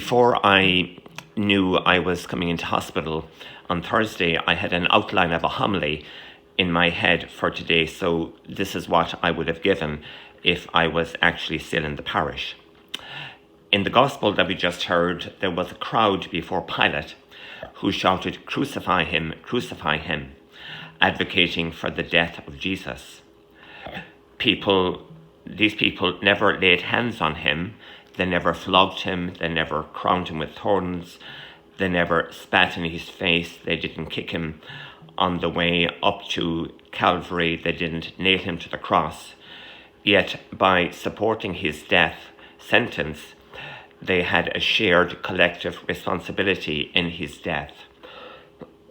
Before I knew I was coming into hospital on Thursday, I had an outline of a homily in my head for today, so this is what I would have given if I was actually still in the parish. In the gospel that we just heard, there was a crowd before Pilate who shouted, crucify him, advocating for the death of Jesus. These people never laid hands on him, they never flogged him, they never crowned him with thorns, they never spat in his face, they didn't kick him on the way up to Calvary, they didn't nail him to the cross. Yet by supporting his death sentence, they had a shared collective responsibility in his death.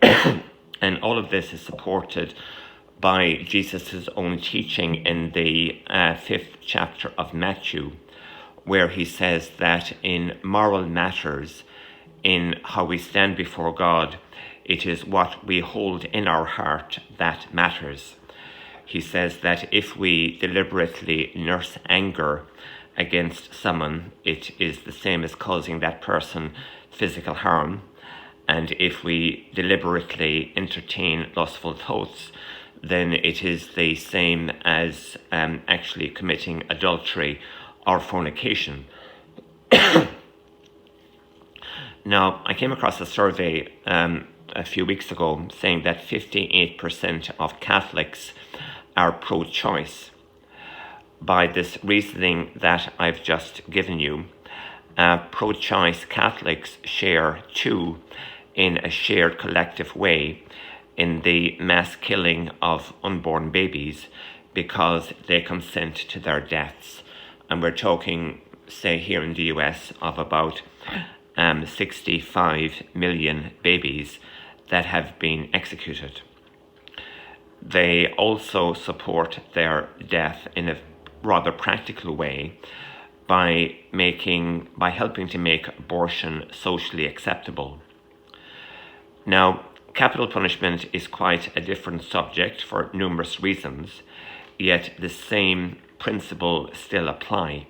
And all of this is supported by Jesus' own teaching in the 5th chapter of Matthew, where he says that in moral matters, in how we stand before God, it is what we hold in our heart that matters. He says that if we deliberately nurse anger against someone, it is the same as causing that person physical harm. And if we deliberately entertain lustful thoughts, then it is the same as actually committing adultery or fornication. Now, I came across a survey a few weeks ago saying that 58% of Catholics are pro-choice. By this reasoning that I've just given you, pro-choice Catholics share too, in a shared collective way, in the mass killing of unborn babies because they consent to their deaths. And we're talking, say, here in the US, of about 65 million babies that have been executed. They also support their death in a rather practical way by helping to make abortion socially acceptable. Now, capital punishment is quite a different subject for numerous reasons, yet the same principle still apply.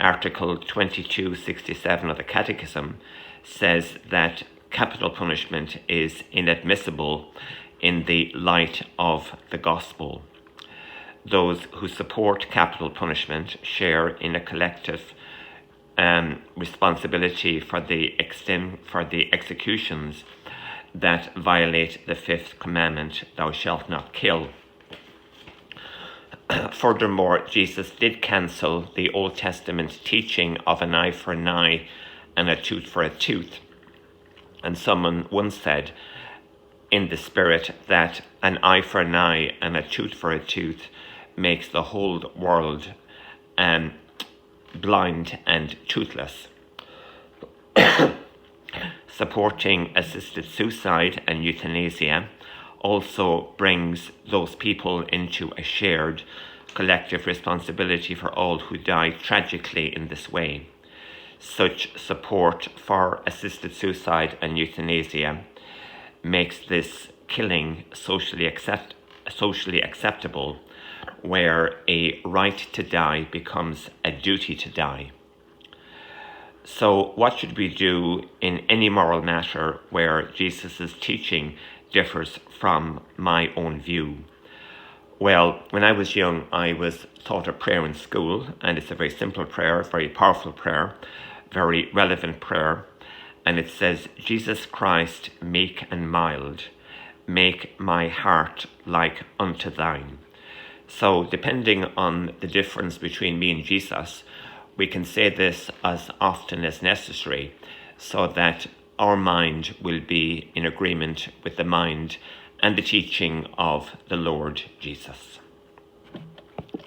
Article 2267 of the Catechism says that capital punishment is inadmissible in the light of the gospel. Those who support capital punishment share in a collective responsibility for the executions that violate the 5th commandment, thou shalt not kill. Furthermore, Jesus did cancel the Old Testament teaching of an eye for an eye and a tooth for a tooth. And someone once said, in the spirit, that an eye for an eye and a tooth for a tooth makes the whole world blind and toothless. Supporting assisted suicide and euthanasia also brings those people into a shared collective responsibility for all who die tragically in this way. Such support for assisted suicide and euthanasia makes this killing socially acceptable, where a right to die becomes a duty to die. So what should we do in any moral matter where Jesus' teaching differs from my own view? Well, when I was young, I was taught a prayer in school, and it's a very simple prayer, very powerful prayer, very relevant prayer. And it says, Jesus Christ, meek and mild, make my heart like unto thine. So depending on the difference between me and Jesus, we can say this as often as necessary so that our mind will be in agreement with the mind and the teaching of the Lord Jesus.